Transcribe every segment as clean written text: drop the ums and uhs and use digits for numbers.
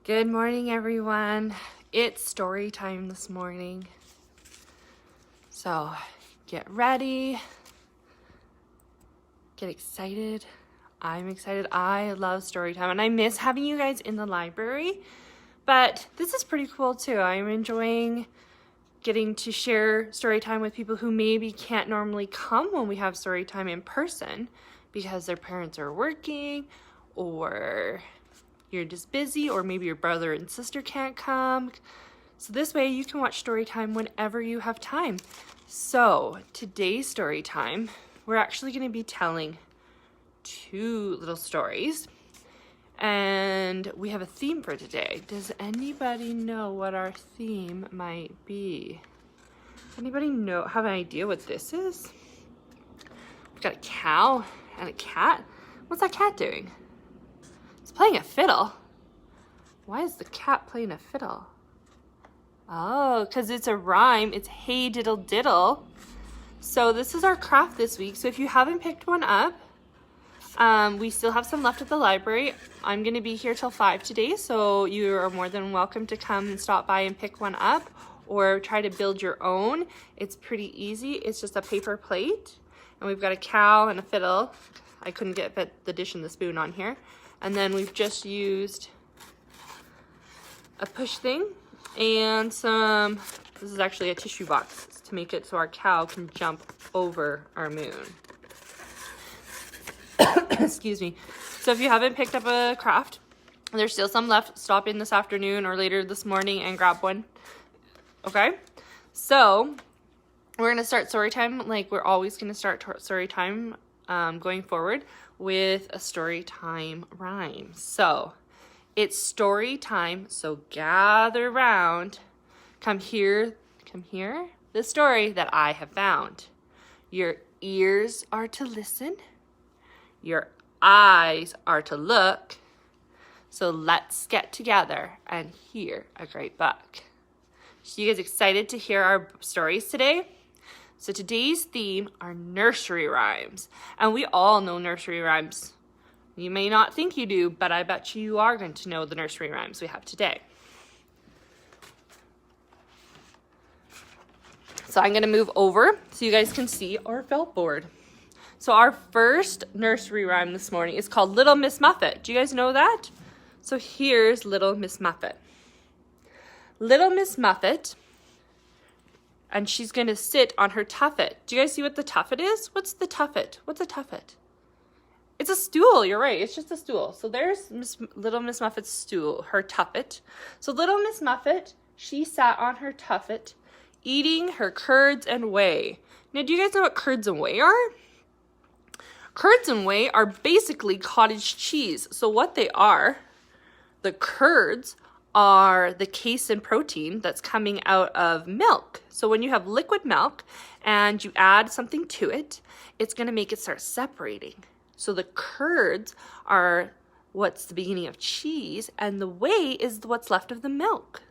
Good morning, everyone. It's story time this morning. So get ready. Get excited. I'm excited. I love story time and I miss having you guys in the library. But this is pretty cool too. I'm enjoying getting to share story time with people who maybe can't normally come when we have story time in person because their parents are working or you're just busy, or maybe your brother and sister can't come. So this way you can watch story time whenever you have time. So today's story time, we're actually going to be telling two little stories. And we have a theme for today. Does anybody know what our theme might be? Anybody have an idea what this is? We've got a cow and a cat. What's that cat doing? It's playing a fiddle. Why is the cat playing a fiddle? Oh, because it's a rhyme. It's hey diddle diddle. So this is our craft this week. So if you haven't picked one up, we still have some left at the library. I'm going to be here till 5 today, so you are more than welcome to come and stop by and pick one up or try to build your own. It's pretty easy. It's just a paper plate, and we've got a cow and a fiddle. I couldn't get the dish and the spoon on here. And then we've just used a push thing and this is actually a tissue box to make it so our cow can jump over our moon. Excuse me. So if you haven't picked up a craft, there's still some left. Stop in this afternoon or later this morning and grab one. Okay? So we're going to start story time like we're always going to start story time going forward with a story time rhyme. So it's story time. So gather round. Come here. The story that I have found. Your ears are to listen. Your eyes are to look. So let's get together and hear a great book. So you guys excited to hear our stories today? So today's theme are nursery rhymes. And we all know nursery rhymes. You may not think you do, but I bet you are going to know the nursery rhymes we have today. So I'm going to move over so you guys can see our felt board. So our first nursery rhyme this morning is called Little Miss Muffet. Do you guys know that? So here's Little Miss Muffet. Little Miss Muffet, and she's going to sit on her tuffet. Do you guys see what the tuffet is? What's the tuffet? What's a tuffet? It's a stool. You're right. It's just a stool. So there's Little Miss Muffet's stool, her tuffet. So Little Miss Muffet, she sat on her tuffet, eating her curds and whey. Now, do you guys know what curds and whey are? Curds and whey are basically cottage cheese. So what they are, the curds are the casein protein that's coming out of milk. So when you have liquid milk and you add something to it, it's going to make it start separating. So the curds are what's the beginning of cheese, and the whey is what's left of the milk.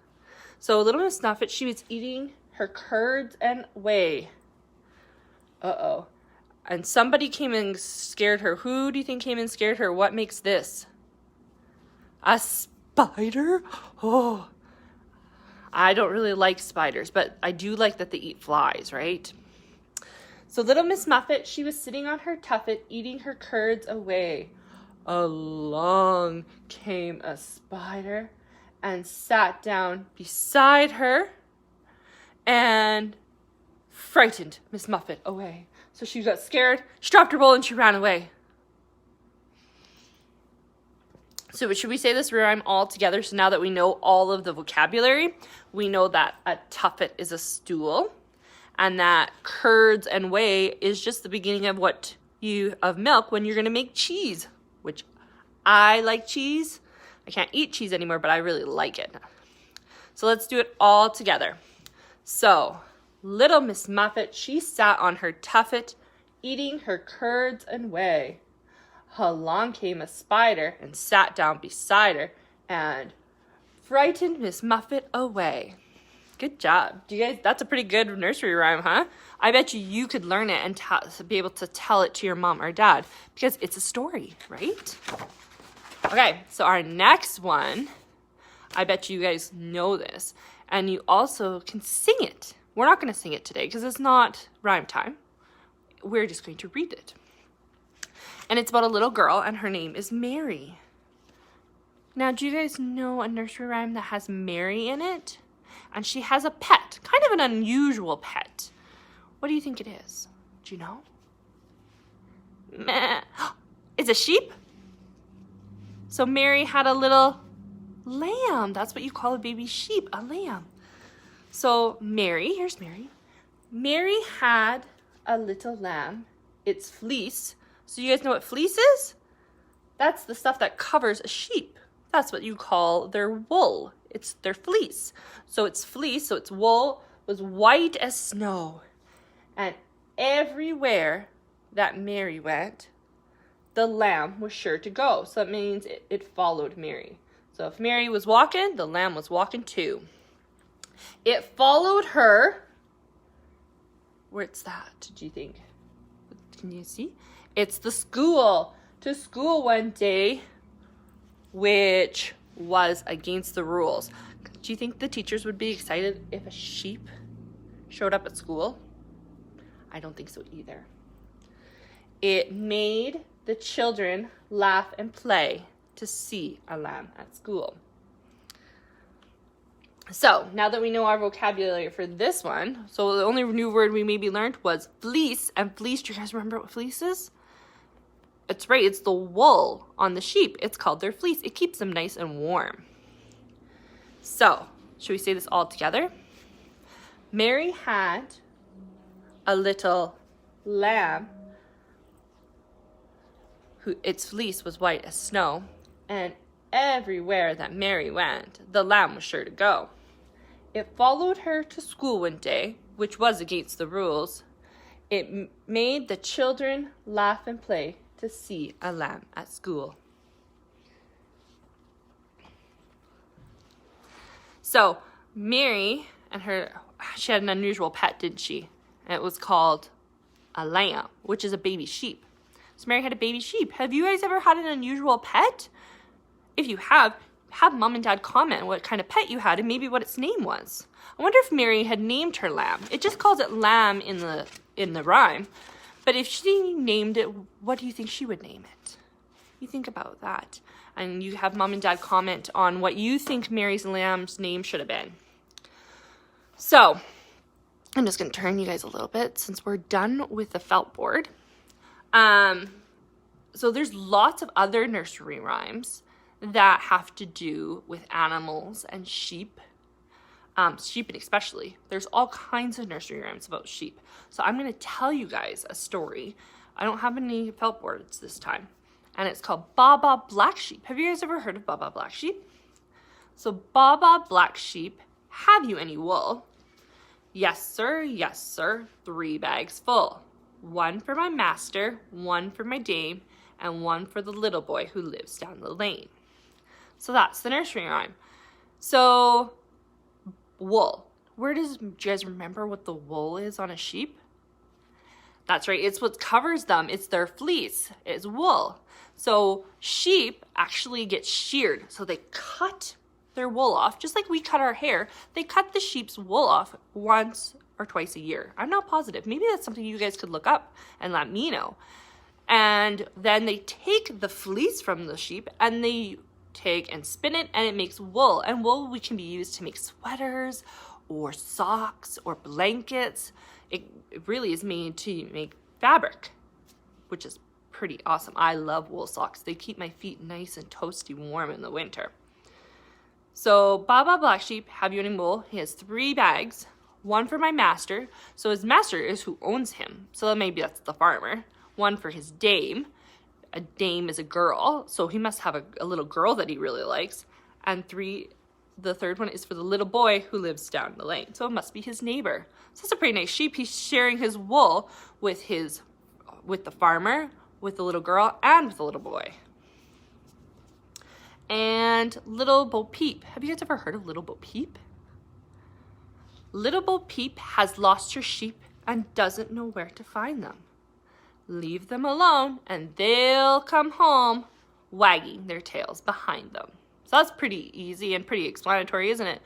So Little Miss Muffet, she was eating her curds and whey. Uh-oh. And somebody came and scared her. Who do you think came and scared her? What makes this? A spider? Oh, I don't really like spiders, but I do like that they eat flies, right? So Little Miss Muffet, she was sitting on her tuffet, eating her curds away. Along came a spider and sat down beside her and frightened Miss Muffet away. So she got scared, she dropped her bowl, and she ran away. So should we say this rhyme all together? So now that we know all of the vocabulary, we know that a tuffet is a stool, and that curds and whey is just the beginning of milk when you're going to make cheese, which I like cheese. I can't eat cheese anymore, but I really like it. So let's do it all together. So Little Miss Muffet, she sat on her tuffet, eating her curds and whey. Along came a spider and sat down beside her and frightened Miss Muffet away. Good job. Do you guys, that's a pretty good nursery rhyme, huh? I bet you could learn it and be able to tell it to your mom or dad because it's a story, right? Okay, so our next one, I bet you guys know this. And you also can sing it. We're not going to sing it today because it's not rhyme time. We're just going to read it. And it's about a little girl, and her name is Mary. Now, do you guys know a nursery rhyme that has Mary in it? And she has a pet, kind of an unusual pet. What do you think it is? Do you know? Meh. It's a sheep. So Mary had a little lamb. That's what you call a baby sheep, a lamb. So Mary, here's Mary. Mary had a little lamb. It's fleece. So you guys know what fleece is? That's the stuff that covers a sheep. That's what you call their wool. It's their fleece. So it's fleece, so its wool was white as snow. And everywhere that Mary went, the lamb was sure to go. So that means it followed Mary. So if Mary was walking, the lamb was walking too. It followed her. Where's that, do you think? Can you see? It's the school. To school one day, which was against the rules. Do you think the teachers would be excited if a sheep showed up at school? I don't think so either. It made the children laugh and play to see a lamb at school. So now that we know our vocabulary for this one, so the only new word we maybe learned was fleece. And fleece, do you guys remember what fleece is? It's right, it's the wool on the sheep. It's called their fleece. It keeps them nice and warm. So, should we say this all together? Mary had a little lamb who its fleece was white as snow, and everywhere that Mary went, the lamb was sure to go. It followed her to school one day, which was against the rules. It made the children laugh and play to see a lamb at school. So Mary and she had an unusual pet, didn't she? And it was called a lamb, which is a baby sheep. So Mary had a baby sheep. Have you guys ever had an unusual pet? If you have mom and dad comment what kind of pet you had and maybe what its name was. I wonder if Mary had named her lamb. It just calls it lamb in the rhyme. But if she named it, what do you think she would name it? You think about that. And you have mom and dad comment on what you think Mary's lamb's name should have been. So, I'm just going to turn you guys a little bit since we're done with the felt board. So there's lots of other nursery rhymes that have to do with animals and sheep. Sheep especially. There's all kinds of nursery rhymes about sheep. So I'm going to tell you guys a story. I don't have any felt boards this time. And it's called Baba Black Sheep. Have you guys ever heard of Baba Black Sheep? So Baba Black Sheep, have you any wool? Yes, sir, 3 bags full. 1 for my master, 1 for my dame, and 1 for the little boy who lives down the lane. So that's the nursery rhyme. So wool. Do you guys remember what the wool is on a sheep? That's right, it's what covers them. It's their fleece, it's wool. So sheep actually get sheared. So they cut their wool off, just like we cut our hair. They cut the sheep's wool off once or twice a year. I'm not positive. Maybe that's something you guys could look up and let me know. And then they take the fleece from the sheep and they take and spin it, and it makes wool. And wool can be used to make sweaters or socks or blankets. It really is made to make fabric, which is pretty awesome. I love wool socks. They keep my feet nice and toasty warm in the winter. So Baba Black Sheep, have you any wool? He has 3 bags, 1 for my master. So his master is who owns him. So maybe that's the farmer. 1 for his dame. A dame is a girl, so he must have a little girl that he really likes. And the third one is for the little boy who lives down the lane. So it must be his neighbor. So that's a pretty nice sheep. He's sharing his wool with the farmer, with the little girl, and with the little boy. And Little Bo Peep. Have you guys ever heard of Little Bo Peep? Little Bo Peep has lost her sheep and doesn't know where to find them. Leave them alone and they'll come home wagging their tails behind them. So that's pretty easy and pretty explanatory, isn't it?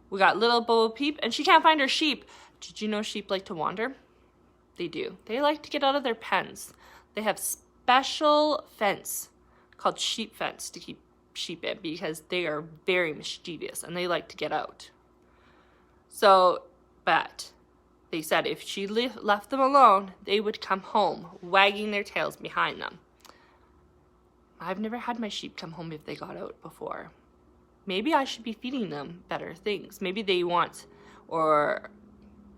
We got little Bo Peep, and she can't find her sheep. Did you know sheep like to wander? They do. They like to get out of their pens. They have special fence called sheep fence to keep sheep in because they are very mischievous and they like to get out. So, but they said if she left them alone, they would come home wagging their tails behind them. I've never had my sheep come home if they got out before. Maybe I should be feeding them better things. Maybe they want, or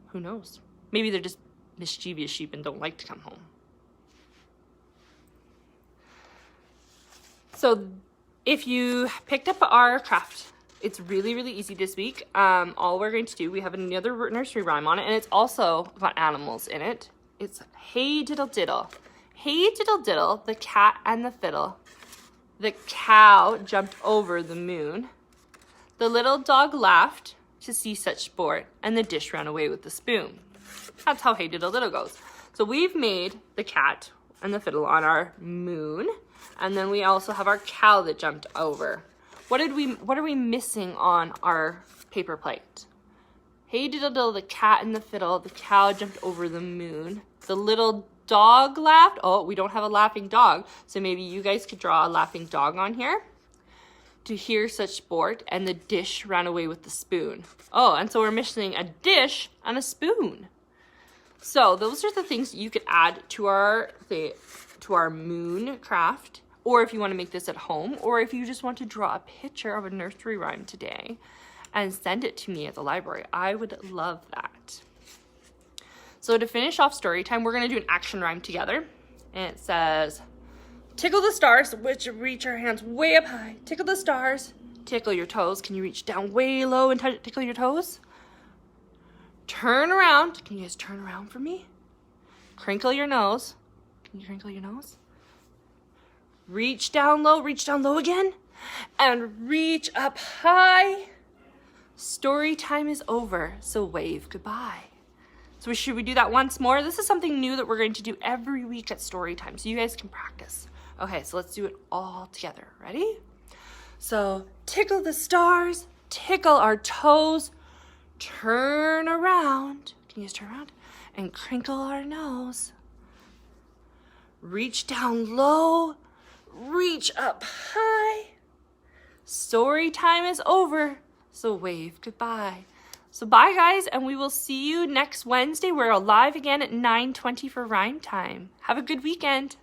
who knows? Maybe they're just mischievous sheep and don't like to come home. So if you picked up our craft, it's really, really easy this week. All we're going to do, we have another nursery rhyme on it, and it's also got animals in it. It's Hey Diddle Diddle. Hey Diddle Diddle, the cat and the fiddle. The cow jumped over the moon. The little dog laughed to see such sport, and the dish ran away with the spoon. That's how Hey Diddle Diddle goes. So we've made the cat and the fiddle on our moon, and then we also have our cow that jumped over. What are we missing on our paper plate? Hey Diddle Diddle, the cat and the fiddle, the cow jumped over the moon. The little dog laughed. Oh, we don't have a laughing dog, so maybe you guys could draw a laughing dog on here. To hear such sport, and the dish ran away with the spoon. Oh, and so we're missing a dish and a spoon. So those are the things you could add to our moon craft, or if you want to make this at home, or if you just want to draw a picture of a nursery rhyme today and send it to me at the library. I would love that. So to finish off story time, we're going to do an action rhyme together. And it says, tickle the stars, which reach our hands way up high. Tickle the stars, tickle your toes. Can you reach down way low and tickle your toes? Turn around. Can you guys turn around for me? Crinkle your nose. Can you crinkle your nose? Reach down low again. And reach up high. Story time is over, so wave goodbye. So should we do that once more? This is something new that we're going to do every week at story time, so you guys can practice. Okay, so let's do it all together. Ready? So tickle the stars, tickle our toes, turn around. Can you guys turn around? And crinkle our nose. Reach down low, reach up high. Story time is over, so wave goodbye. So bye guys, and we will see you next Wednesday. We're live again at 9:20 for rhyme time. Have a good weekend.